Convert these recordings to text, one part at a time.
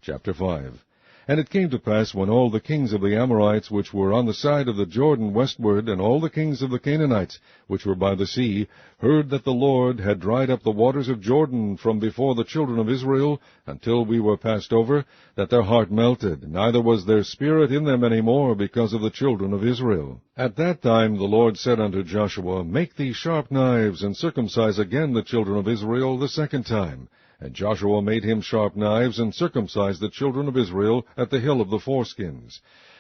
Chapter 5. And it came to pass, when all the kings of the Amorites which were on the side of the Jordan westward, and all the kings of the Canaanites which were by the sea, heard that the Lord had dried up the waters of Jordan from before the children of Israel, until we were passed over, that their heart melted, neither was their spirit in them any more, because of the children of Israel. At that time the Lord said unto Joshua, Make thee sharp knives, and circumcise again the children of Israel the second time. And Joshua made him sharp knives, and circumcised the children of Israel at the hill of the foreskins.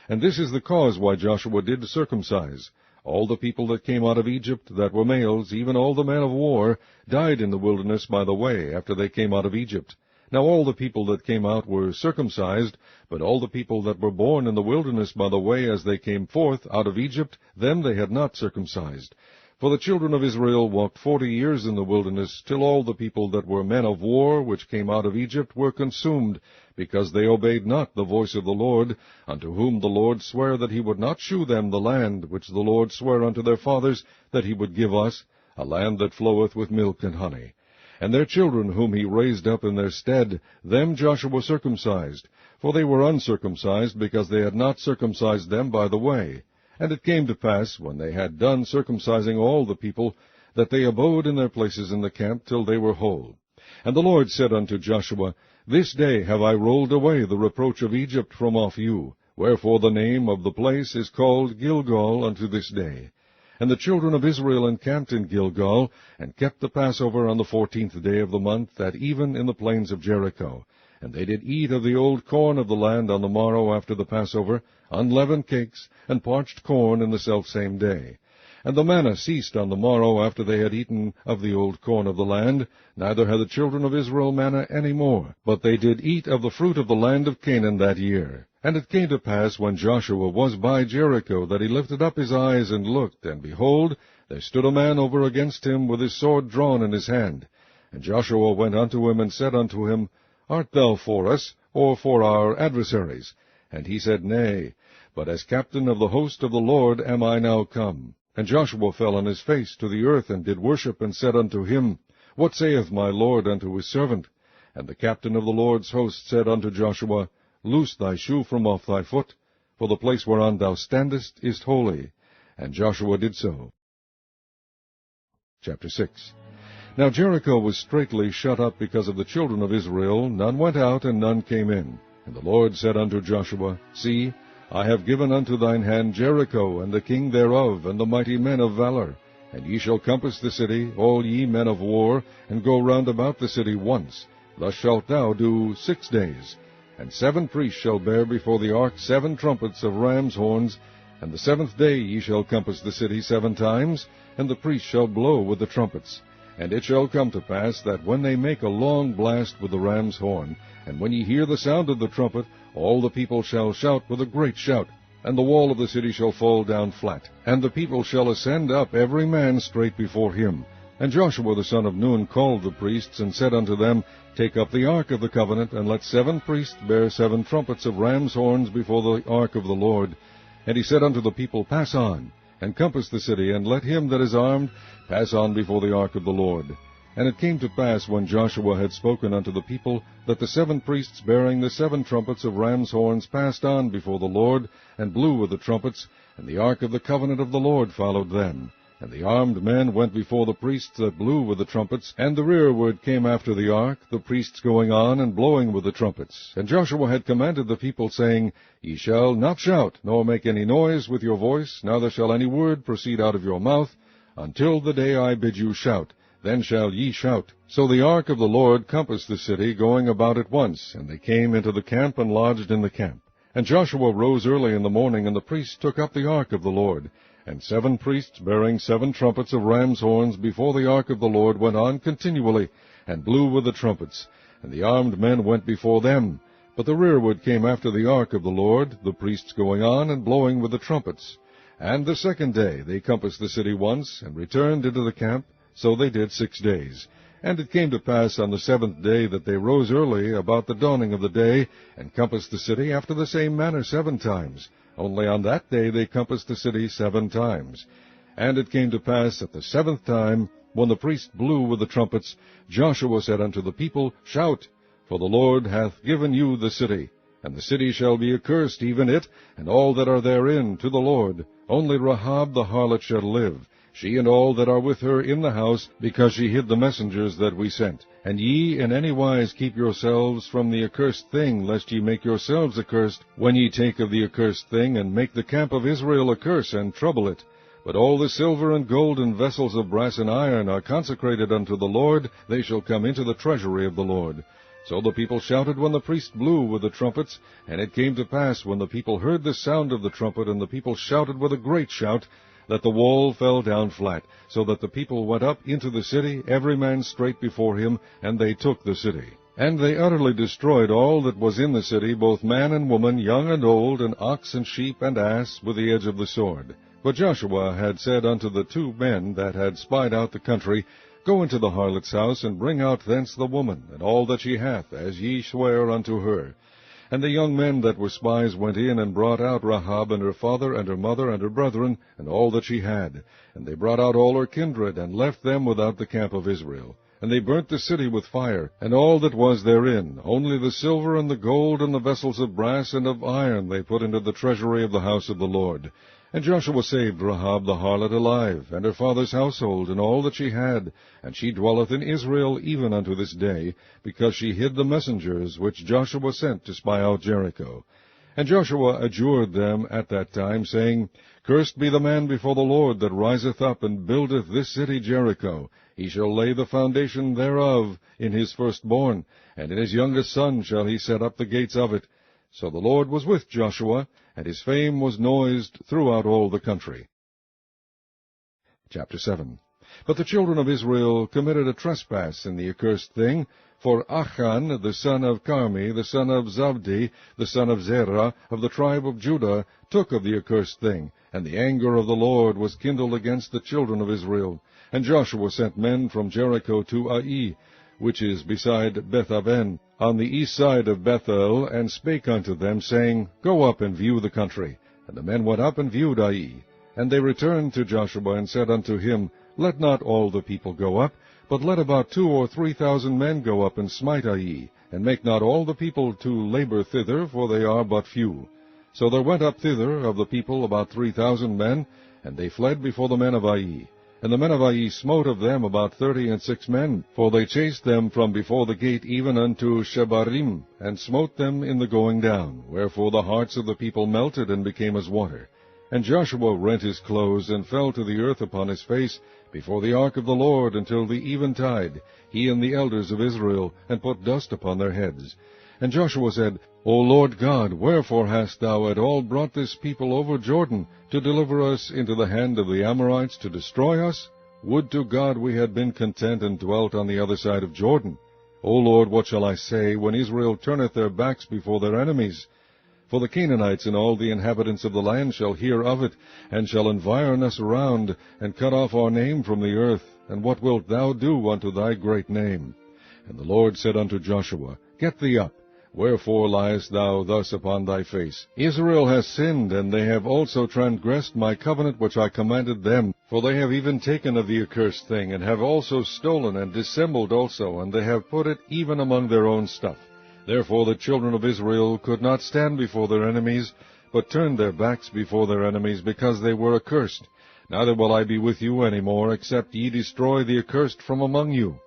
And this is the cause why Joshua did circumcise. All the people that came out of Egypt that were males, even all the men of war, died in the wilderness by the way, after they came out of Egypt. Now all the people that came out were circumcised, but all the people that were born in the wilderness by the way as they came forth out of Egypt, them they had not circumcised. For the children of Israel walked 40 years in the wilderness, till all the people that were men of war, which came out of Egypt, were consumed, because they obeyed not the voice of the Lord, unto whom the Lord sware that he would not shew them the land, which the Lord sware unto their fathers that he would give us, a land that floweth with milk and honey. And their children whom he raised up in their stead, them Joshua circumcised, for they were uncircumcised, because they had not circumcised them by the way. And it came to pass, when they had done circumcising all the people, that they abode in their places in the camp till they were whole. And the Lord said unto Joshua, This day have I rolled away the reproach of Egypt from off you, wherefore the name of the place is called Gilgal unto this day. And the children of Israel encamped in Gilgal, and kept the Passover on the 14th day of the month, at even in the plains of Jericho. And they did eat of the old corn of the land on the morrow after the Passover, unleavened cakes, and parched corn in the selfsame day. And the manna ceased on the morrow after they had eaten of the old corn of the land, neither had the children of Israel manna any more, but they did eat of the fruit of the land of Canaan that year. And it came to pass, when Joshua was by Jericho, that he lifted up his eyes and looked, and behold, there stood a man over against him with his sword drawn in his hand. And Joshua went unto him, and said unto him, Art thou for us, or for our adversaries? And he said, Nay, but as captain of the host of the Lord am I now come. And Joshua fell on his face to the earth, and did worship, and said unto him, What saith my Lord unto his servant? And the captain of the Lord's host said unto Joshua, Loose thy shoe from off thy foot, for the place whereon thou standest is holy. And Joshua did so. Chapter 6. Now Jericho was straitly shut up because of the children of Israel. None went out, and none came in. And the Lord said unto Joshua, See, I have given unto thine hand Jericho, and the king thereof, and the mighty men of valor. And ye shall compass the city, all ye men of war, and go round about the city once. Thus shalt thou do 6 days. And 7 priests shall bear before the ark 7 trumpets of ram's horns. And the 7th day ye shall compass the city 7 times, and the priests shall blow with the trumpets. And it shall come to pass, that when they make a long blast with the ram's horn, and when ye hear the sound of the trumpet, all the people shall shout with a great shout, and the wall of the city shall fall down flat, and the people shall ascend up every man straight before him. And Joshua the son of Nun called the priests, and said unto them, Take up the ark of the covenant, and let 7 priests bear 7 trumpets of ram's horns before the ark of the Lord. And he said unto the people, Pass on, and compass the city, and let him that is armed pass on before the ark of the Lord. And it came to pass, when Joshua had spoken unto the people, that the 7 priests bearing the 7 trumpets of ram's horns passed on before the Lord, and blew with the trumpets, and the ark of the covenant of the Lord followed them. And the armed men went before the priests that blew with the trumpets, and the rearward came after the ark, the priests going on and blowing with the trumpets. And Joshua had commanded the people, saying, Ye shall not shout, nor make any noise with your voice, neither shall any word proceed out of your mouth, until the day I bid you shout. Then shall ye shout. So the ark of the Lord compassed the city, going about it once, and they came into the camp, and lodged in the camp. And Joshua rose early in the morning, and the priests took up the ark of the Lord. And 7 priests bearing 7 trumpets of ram's horns before the ark of the Lord went on continually, and blew with the trumpets. And the armed men went before them. But the rearward came after the ark of the Lord, the priests going on and blowing with the trumpets. And the 2nd day they compassed the city once, and returned into the camp. So they did 6 days. And it came to pass on the 7th day that they rose early about the dawning of the day, and compassed the city after the same manner 7 times. Only on that day they compassed the city 7 times. And it came to pass at the 7th time, when the priest blew with the trumpets, Joshua said unto the people, Shout, For the Lord hath given you the city, and the city shall be accursed, even it, and all that are therein, to the Lord. Only Rahab the harlot shall live, she and all that are with her in the house, because she hid the messengers that we sent. And ye in any wise keep yourselves from the accursed thing, lest ye make yourselves accursed, when ye take of the accursed thing, and make the camp of Israel a curse, and trouble it. But all the silver and gold and vessels of brass and iron are consecrated unto the Lord, they shall come into the treasury of the Lord. So the people shouted when the priest blew with the trumpets, and it came to pass, when the people heard the sound of the trumpet, and the people shouted with a great shout, that the wall fell down flat, so that the people went up into the city, every man straight before him, and they took the city. And they utterly destroyed all that was in the city, both man and woman, young and old, and ox and sheep and ass, with the edge of the sword. But Joshua had said unto the 2 men that had spied out the country, Go into the harlot's house, and bring out thence the woman, and all that she hath, as ye swear unto her. And the young men that were spies went in, and brought out Rahab, and her father, and her mother, and her brethren, and all that she had. And they brought out all her kindred, and left them without the camp of Israel. And they burnt the city with fire, and all that was therein. Only the silver and the gold and the vessels of brass and of iron they put into the treasury of the house of the Lord. And Joshua saved Rahab the harlot alive, and her father's household, and all that she had. And she dwelleth in Israel even unto this day, because she hid the messengers which Joshua sent to spy out Jericho. And Joshua adjured them at that time, saying, Cursed be the man before the Lord that riseth up and buildeth this city Jericho. He shall lay the foundation thereof in his firstborn, and in his youngest son shall he set up the gates of it. So the Lord was with Joshua, and his fame was noised throughout all the country. Chapter 7. But the children of Israel committed a trespass in the accursed thing, for Achan, the son of Carmi, the son of Zabdi, the son of Zerah, of the tribe of Judah, took of the accursed thing, and the anger of the Lord was kindled against the children of Israel. And Joshua sent men from Jericho to Ai, which is beside Bethaven, on the east side of Bethel, and spake unto them, saying, Go up and view the country. And the men went up and viewed Ai. And they returned to Joshua, and said unto him, Let not all the people go up, but let about 2,000 or 3,000 men go up and smite Ai, and make not all the people to labor thither, for they are but few. So there went up thither of the people about 3,000 men, and they fled before the men of Ai. And the men of Ai smote of them about 36 men, for they chased them from before the gate even unto Shebarim, and smote them in the going down, wherefore the hearts of the people melted and became as water. And Joshua rent his clothes, and fell to the earth upon his face, before the ark of the Lord until the eventide, he and the elders of Israel, and put dust upon their heads. And Joshua said, O Lord God, wherefore hast thou at all brought this people over Jordan, to deliver us into the hand of the Amorites, to destroy us? Would to God we had been content and dwelt on the other side of Jordan. O Lord, what shall I say, when Israel turneth their backs before their enemies? For the Canaanites and all the inhabitants of the land shall hear of it, and shall environ us around, and cut off our name from the earth. And what wilt thou do unto thy great name? And the Lord said unto Joshua, Get thee up. Wherefore liest thou thus upon thy face? Israel has sinned, and they have also transgressed my covenant which I commanded them. For they have even taken of the accursed thing, and have also stolen, and dissembled also, and they have put it even among their own stuff. Therefore the children of Israel could not stand before their enemies, but turned their backs before their enemies, because they were accursed. Neither will I be with you any more, except ye destroy the accursed from among you.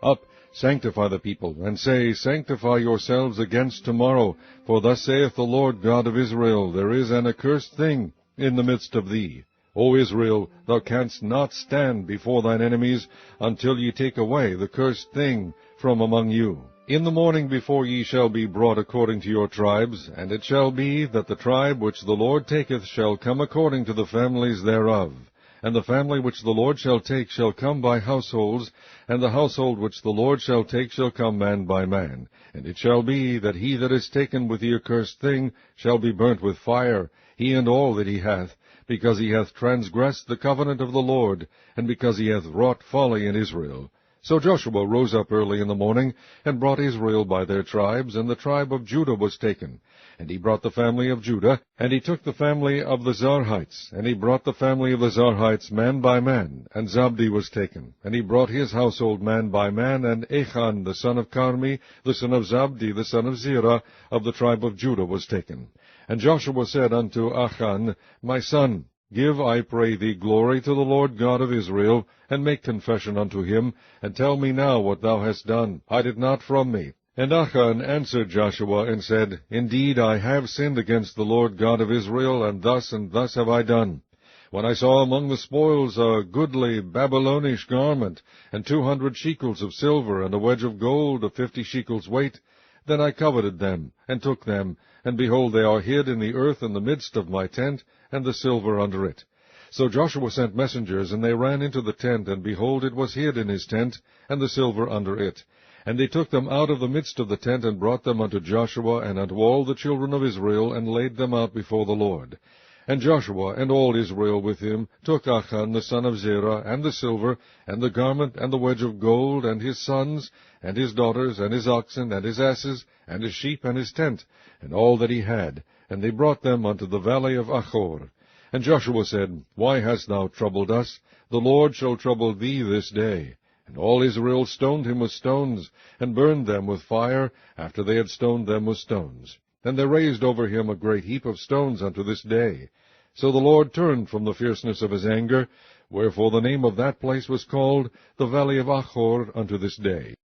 Up, sanctify the people, and say, Sanctify yourselves against tomorrow. For thus saith the Lord God of Israel, There is an accursed thing in the midst of thee. O Israel, thou canst not stand before thine enemies, until ye take away the cursed thing from among you. In the morning before ye shall be brought according to your tribes, and it shall be that the tribe which the Lord taketh shall come according to the families thereof. And the family which the Lord shall take shall come by households, and the household which the Lord shall take shall come man by man. And it shall be that he that is taken with the accursed thing shall be burnt with fire, he and all that he hath, because he hath transgressed the covenant of the Lord, and because he hath wrought folly in Israel. So Joshua rose up early in the morning, and brought Israel by their tribes, and the tribe of Judah was taken. And he brought the family of Judah, and he took the family of the Zarhites, and he brought the family of the Zarhites man by man, and Zabdi was taken. And he brought his household man by man, and Achan the son of Carmi, the son of Zabdi, the son of Zerah, of the tribe of Judah was taken. And Joshua said unto Achan, My son, give, I pray thee, glory to the Lord God of Israel, and make confession unto him, and tell me now what thou hast done. Hide it not from me. And Achan answered Joshua, and said, Indeed, I have sinned against the Lord God of Israel, and thus have I done. When I saw among the spoils a goodly Babylonish garment, and 200 shekels of silver, and a wedge of gold of 50 shekels weight, then I coveted them, and took them, and behold, they are hid in the earth in the midst of my tent, and the silver under it. So Joshua sent messengers, and they ran into the tent, and behold, it was hid in his tent, and the silver under it. And they took them out of the midst of the tent, and brought them unto Joshua, and unto all the children of Israel, and laid them out before the Lord. And Joshua, and all Israel with him, took Achan the son of Zerah, and the silver, and the garment, and the wedge of gold, and his sons, and his daughters, and his oxen, and his asses, and his sheep, and his tent, and all that he had, and they brought them unto the valley of Achor. And Joshua said, Why hast thou troubled us? The Lord shall trouble thee this day. And all Israel stoned him with stones, and burned them with fire, after they had stoned them with stones. And they raised over him a great heap of stones unto this day. So the Lord turned from the fierceness of his anger, wherefore the name of that place was called the Valley of Achor unto this day.